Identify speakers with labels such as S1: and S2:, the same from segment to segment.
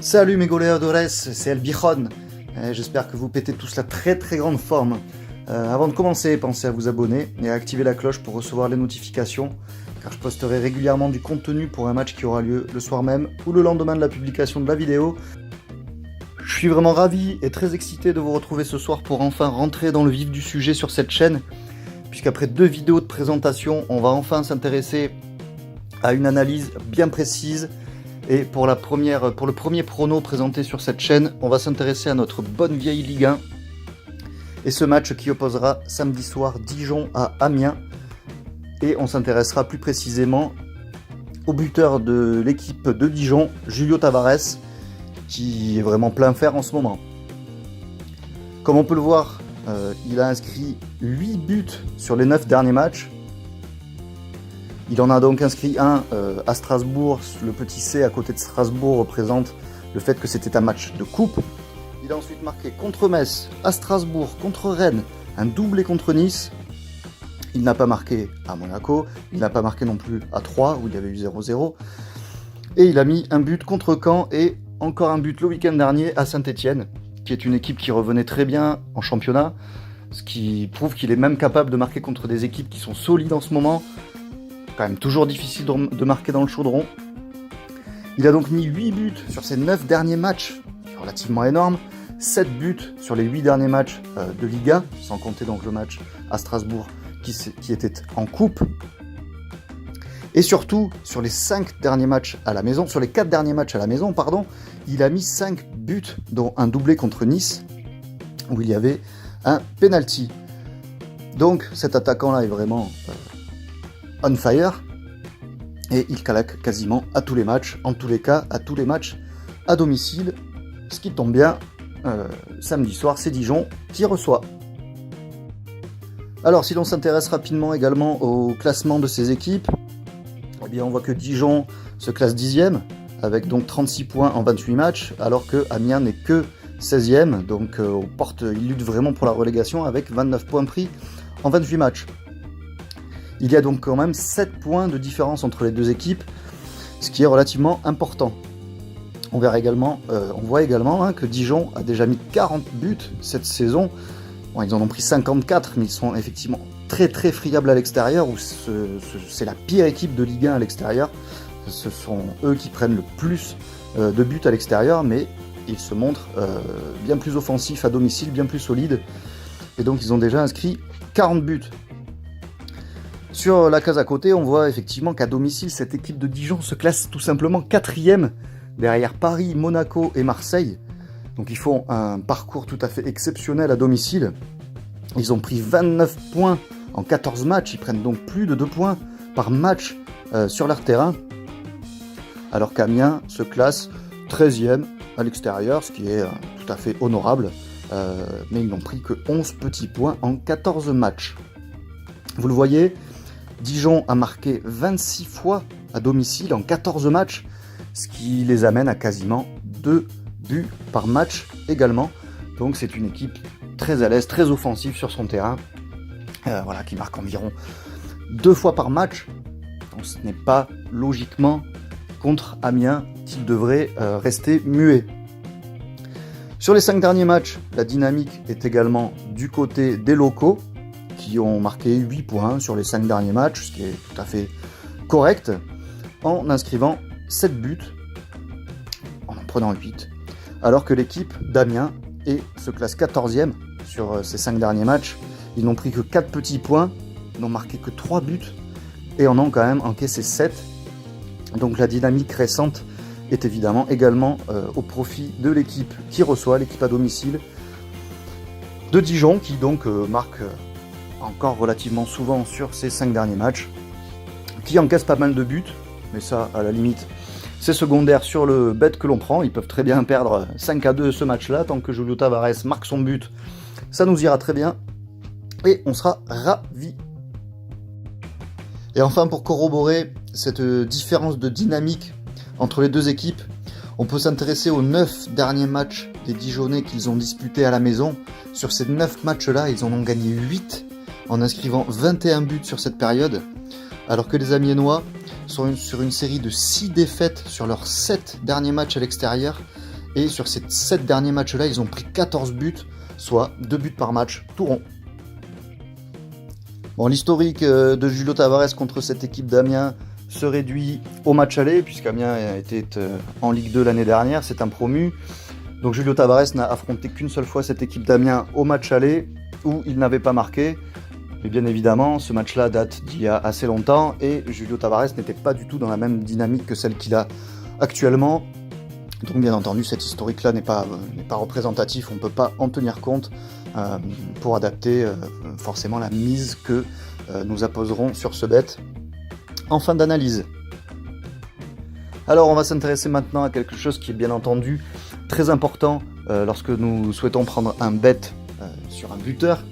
S1: Salut mes goleadores, c'est El Bijon. J'espère que vous pétez tous la très grande forme. Avant de commencer, pensez à vous abonner et à activer la cloche pour recevoir les notifications, car je posterai régulièrement du contenu pour un match qui aura lieu le soir même ou le lendemain de la publication de la vidéo. Je suis vraiment ravi et très excité de vous retrouver ce soir pour enfin rentrer dans le vif du sujet sur cette chaîne, puisqu'après 2 vidéos de présentation, on va enfin s'intéresser à une analyse bien précise. Et pour le premier prono présenté sur cette chaîne, on va s'intéresser à notre bonne vieille Ligue 1 et ce match qui opposera samedi soir Dijon à Amiens. Et on s'intéressera plus précisément au buteur de l'équipe de Dijon, Julio Tavares, qui est vraiment plein fer en ce moment. Comme on peut le voir, il a inscrit 8 buts sur les 9 derniers matchs. Il en a donc inscrit un à Strasbourg. Le petit C à côté de Strasbourg représente le fait que c'était un match de coupe. Il a ensuite marqué contre Metz, à Strasbourg, contre Rennes, un doublé contre Nice. Il n'a pas marqué à Monaco, il n'a pas marqué non plus à Troyes où il y avait eu 0-0. Et il a mis un but contre Caen et encore un but le week-end dernier à Saint-Etienne, qui est une équipe qui revenait très bien en championnat, ce qui prouve qu'il est même capable de marquer contre des équipes qui sont solides en ce moment. Quand même toujours difficile de marquer dans le chaudron. Il a donc mis 8 buts sur ses 9 derniers matchs, c'est relativement énorme. 7 buts sur les 8 derniers matchs de Ligue 1, sans compter donc le match à Strasbourg qui était en coupe. Et surtout, sur les 5 derniers matchs à la maison, sur les 4 derniers matchs à la maison, il a mis 5 buts, dont un doublé contre Nice, où il y avait un penalty. Donc cet attaquant-là est vraiment on fire, et il claque quasiment à tous les matchs, en tous les cas à tous les matchs à domicile, ce qui tombe bien, samedi soir c'est Dijon qui reçoit. Alors si l'on s'intéresse rapidement également au classement de ces équipes, eh bien on voit que Dijon se classe 10e, avec donc 36 points en 28 matchs, alors que Amiens n'est que 16e, donc il lutte vraiment pour la relégation avec 29 points pris en 28 matchs. Il y a donc quand même 7 points de différence entre les deux équipes, ce qui est relativement important. On voit également que Dijon a déjà mis 40 buts cette saison. Bon, ils en ont pris 54, mais ils sont effectivement très friables à l'extérieur, où c'est la pire équipe de Ligue 1 à l'extérieur. Ce sont eux qui prennent le plus de buts à l'extérieur, mais ils se montrent bien plus offensifs à domicile, bien plus solides. Et donc ils ont déjà inscrit 40 buts. Sur la case à côté, on voit effectivement qu'à domicile, cette équipe de Dijon se classe tout simplement 4e, derrière Paris, Monaco et Marseille. Donc ils font un parcours tout à fait exceptionnel à domicile. Ils ont pris 29 points en 14 matchs, ils prennent donc plus de 2 points par match sur leur terrain. Alors qu'Amiens se classe 13e à l'extérieur, ce qui est tout à fait honorable. Mais ils n'ont pris que 11 petits points en 14 matchs. Vous le voyez, Dijon a marqué 26 fois à domicile en 14 matchs, ce qui les amène à quasiment 2 buts par match également. Donc c'est une équipe très à l'aise, très offensive sur son terrain, qui marque environ 2 fois par match. Donc ce n'est pas logiquement contre Amiens qu'il devrait rester muet. Sur les 5 derniers matchs, la dynamique est également du côté des locaux, qui ont marqué 8 points sur les 5 derniers matchs, ce qui est tout à fait correct, en inscrivant 7 buts, en prenant 8, alors que l'équipe d'Amiens se classe 14e sur ces 5 derniers matchs. Ils n'ont pris que 4 petits points, n'ont marqué que 3 buts, et en ont quand même encaissé 7. Donc la dynamique récente est évidemment également au profit de l'équipe qui reçoit, l'équipe à domicile de Dijon, qui donc marque encore relativement souvent sur ces 5 derniers matchs, qui encaisse pas mal de buts, mais ça à la limite c'est secondaire sur le bet que l'on prend. Ils peuvent très bien perdre 5-2 ce match là, tant que Julio Tavares marque son but, ça nous ira très bien et on sera ravis. Et enfin, pour corroborer cette différence de dynamique entre les deux équipes, on peut s'intéresser aux 9 derniers matchs des Dijonnais qu'ils ont disputés à la maison. Sur ces 9 matchs là, ils en ont gagné 8 en inscrivant 21 buts sur cette période, alors que les Amiénois sont sur une série de 6 défaites sur leurs 7 derniers matchs à l'extérieur, Et sur ces 7 derniers matchs-là, ils ont pris 14 buts, soit 2 buts par match, tout rond. Bon, l'historique de Julio Tavares contre cette équipe d'Amiens se réduit au match aller, puisqu'Amiens était en Ligue 2 l'année dernière, c'est un promu. Donc Julio Tavares n'a affronté qu'une seule fois cette équipe d'Amiens au match aller, où il n'avait pas marqué. Mais bien évidemment, ce match-là date d'il y a assez longtemps, et Julio Tavares n'était pas du tout dans la même dynamique que celle qu'il a actuellement. Donc bien entendu, cet historique-là n'est pas représentatif, on ne peut pas en tenir compte pour adapter forcément la mise que nous apposerons sur ce bet en fin d'analyse. Alors on va s'intéresser maintenant à quelque chose qui est bien entendu très important lorsque nous souhaitons prendre un bet sur un buteur,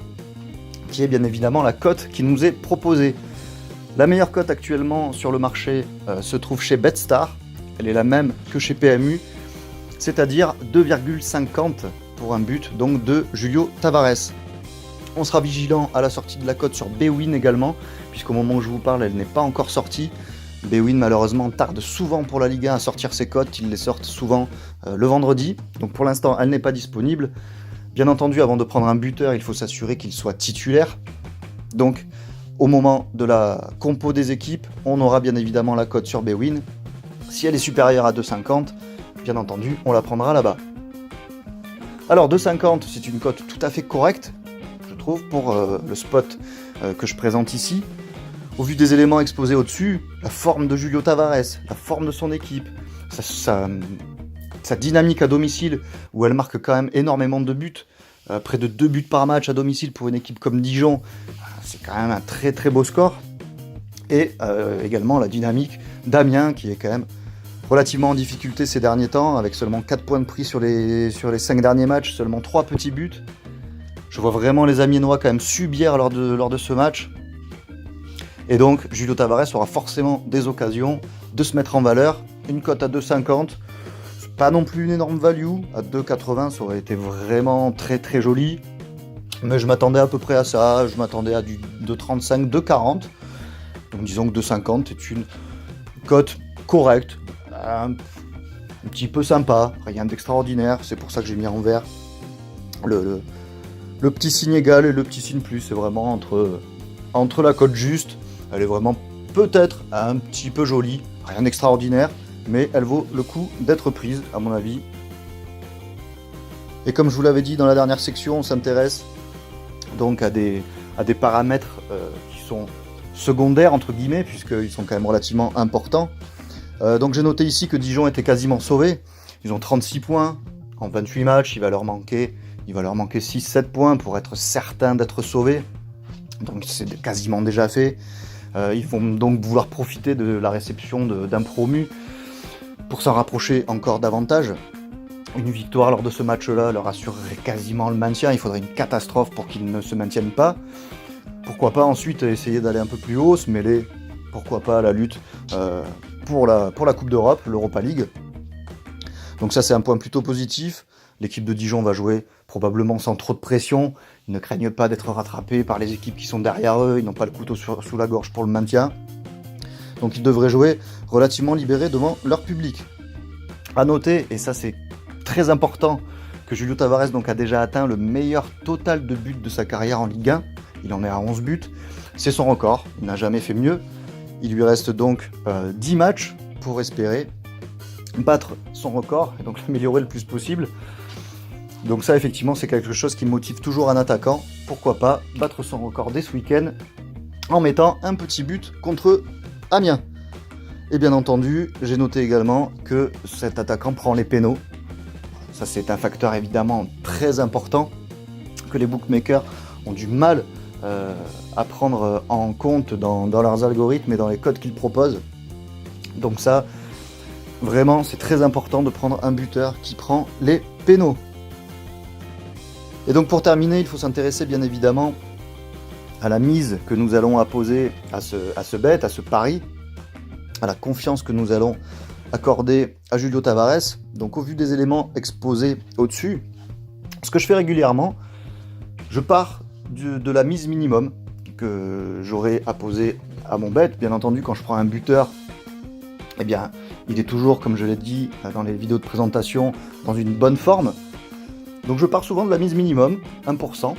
S1: qui est bien évidemment la cote qui nous est proposée. La meilleure cote actuellement sur le marché se trouve chez Betstar, elle est la même que chez PMU, c'est-à-dire 2,50 pour un but donc de Julio Tavares. On sera vigilant à la sortie de la cote sur Bwin également, puisqu'au moment où je vous parle, elle n'est pas encore sortie. Bwin malheureusement tarde souvent pour la Ligue 1 à sortir ses cotes, ils les sortent souvent le vendredi, donc pour l'instant elle n'est pas disponible. Bien entendu, avant de prendre un buteur, il faut s'assurer qu'il soit titulaire. Donc au moment de la compo des équipes, on aura bien évidemment la cote sur Bwin. Si elle est supérieure à 2,50, bien entendu, on la prendra là-bas. Alors 2,50, c'est une cote tout à fait correcte, je trouve, pour le spot que je présente ici. Au vu des éléments exposés au-dessus, la forme de Julio Tavares, la forme de son équipe, sa dynamique à domicile, où elle marque quand même énormément de buts, près de 2 buts par match à domicile pour une équipe comme Dijon, c'est quand même un très très beau score. Et également la dynamique d'Amiens, qui est quand même relativement en difficulté ces derniers temps, avec seulement 4 points de prix sur les 5 derniers matchs, seulement 3 petits buts. Je vois vraiment les Amiénois quand même subir lors de ce match. Et donc Julio Tavares aura forcément des occasions de se mettre en valeur. Une cote à 2,50, c'est pas non plus une énorme value. À 2,80, ça aurait été vraiment très très joli. Mais je m'attendais à peu près à ça, je m'attendais à du 2,35, 2,40. Donc disons que 2,50 est une cote correcte. Un petit peu sympa, rien d'extraordinaire, c'est pour ça que j'ai mis en vert le petit signe égal et le petit signe plus, c'est vraiment entre la cote juste, elle est vraiment peut-être un petit peu jolie, rien d'extraordinaire, mais elle vaut le coup d'être prise à mon avis. Et comme je vous l'avais dit dans la dernière section, on s'intéresse donc à des paramètres qui sont secondaires entre guillemets, puisqu'ils sont quand même relativement importants. Donc j'ai noté ici que Dijon était quasiment sauvé. Ils ont 36 points en 28 matchs, il va leur manquer 6-7 points pour être certain d'être sauvés. Donc c'est quasiment déjà fait. Ils vont donc vouloir profiter de la réception d'un promu pour s'en rapprocher encore davantage. Une victoire lors de ce match-là leur assurerait quasiment le maintien. Il faudrait une catastrophe pour qu'ils ne se maintiennent pas. Pourquoi pas ensuite essayer d'aller un peu plus haut, se mêler, pourquoi pas à la lutte pour la Coupe d'Europe, l'Europa League. Donc ça c'est un point plutôt positif. L'équipe de Dijon va jouer probablement sans trop de pression. Ils ne craignent pas d'être rattrapés par les équipes qui sont derrière eux. Ils n'ont pas le couteau sous la gorge pour le maintien. Donc ils devraient jouer relativement libérés devant leur public. A noter, et ça c'est très important, que Julio Tavares donc a déjà atteint le meilleur total de buts de sa carrière en Ligue 1. Il en est à 11 buts. C'est son record. Il n'a jamais fait mieux. Il lui reste donc 10 matchs pour espérer battre son record et donc l'améliorer le plus possible. Donc ça effectivement c'est quelque chose qui motive toujours un attaquant. Pourquoi pas battre son record dès ce week-end en mettant un petit but contre Amiens. Et bien entendu, j'ai noté également que cet attaquant prend les pénaux. Ça c'est un facteur évidemment très important que les bookmakers ont du mal à prendre en compte dans leurs algorithmes et dans les codes qu'ils proposent. Donc ça, vraiment, c'est très important de prendre un buteur qui prend les pénaux. Et donc pour terminer, il faut s'intéresser bien évidemment à la mise que nous allons apposer à ce bet, à ce pari, à la confiance que nous allons accorder à Julio Tavares. Donc au vu des éléments exposés au-dessus, ce que je fais régulièrement, je pars de la mise minimum que j'aurai apposée à mon bet. Bien entendu, quand je prends un buteur, eh bien, il est toujours, comme je l'ai dit dans les vidéos de présentation, dans une bonne forme. Donc je pars souvent de la mise minimum, 1%,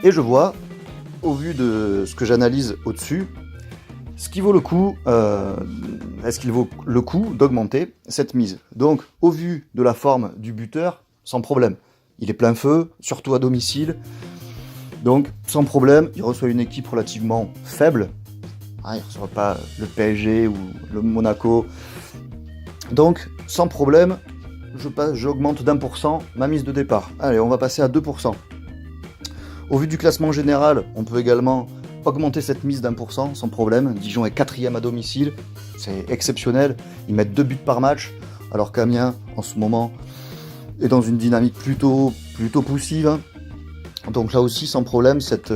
S1: et je vois, au vu de ce que j'analyse au-dessus, ce qui vaut le coup, est-ce qu'il vaut le coup d'augmenter cette mise. Donc au vu de la forme du buteur, sans problème. Il est plein feu, surtout à domicile. Donc sans problème, il reçoit une équipe relativement faible. Il ne reçoit pas le PSG ou le Monaco. Donc sans problème, j'augmente d'1% ma mise de départ. Allez, on va passer à 2%. Au vu du classement général, on peut également augmenter cette mise d'1% sans problème. Dijon est 4e à domicile, c'est exceptionnel. Ils mettent 2 buts par match, alors qu'Amiens, en ce moment, est dans une dynamique plutôt poussive. Donc là aussi, sans problème, cette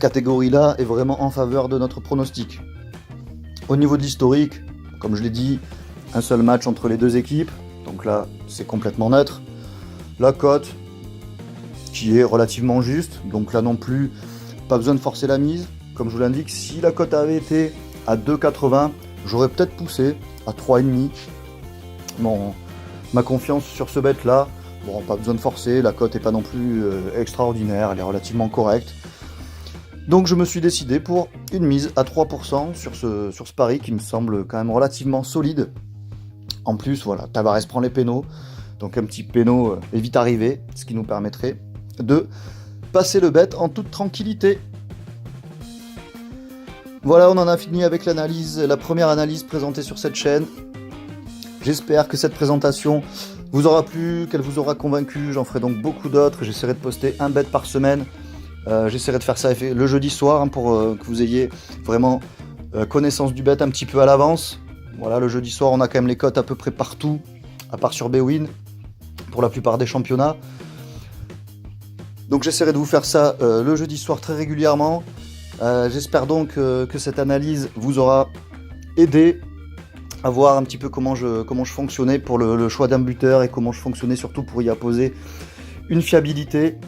S1: catégorie-là est vraiment en faveur de notre pronostic. Au niveau de l'historique, comme je l'ai dit, un seul match entre les deux équipes, donc là c'est complètement neutre. La cote qui est relativement juste, donc là non plus pas besoin de forcer la mise. Comme je vous l'indique, si la cote avait été à 2,80, j'aurais peut-être poussé à 3,5. Bon, ma confiance sur ce bet là, bon, pas besoin de forcer, la cote n'est pas non plus extraordinaire, elle est relativement correcte. Donc je me suis décidé pour une mise à 3% sur ce pari qui me semble quand même relativement solide. En plus, voilà, Tavares prend les pénaux, donc un petit pénaux est vite arrivé, ce qui nous permettrait de passer le bet en toute tranquillité. Voilà, on en a fini avec l'analyse, la première analyse présentée sur cette chaîne. J'espère que cette présentation vous aura plu, qu'elle vous aura convaincu. J'en ferai donc beaucoup d'autres. J'essaierai de poster un bet par semaine. J'essaierai de faire ça le jeudi soir pour que vous ayez vraiment connaissance du bet un petit peu à l'avance. Voilà, le jeudi soir, on a quand même les cotes à peu près partout, à part sur Bwin, pour la plupart des championnats. Donc j'essaierai de vous faire ça le jeudi soir très régulièrement. J'espère donc que cette analyse vous aura aidé à voir un petit peu comment je fonctionnais pour le choix d'un buteur et comment je fonctionnais surtout pour y apposer une fiabilité.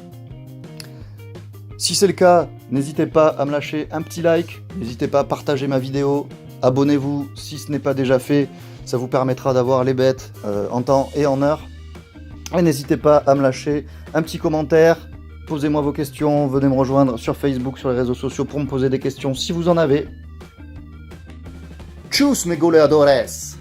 S1: Si c'est le cas, n'hésitez pas à me lâcher un petit like, n'hésitez pas à partager ma vidéo, abonnez-vous si ce n'est pas déjà fait, ça vous permettra d'avoir les bêtes en temps et en heure. Et n'hésitez pas à me lâcher un petit commentaire, posez-moi vos questions, venez me rejoindre sur Facebook, sur les réseaux sociaux pour me poser des questions si vous en avez. Tchuss mes goleadores!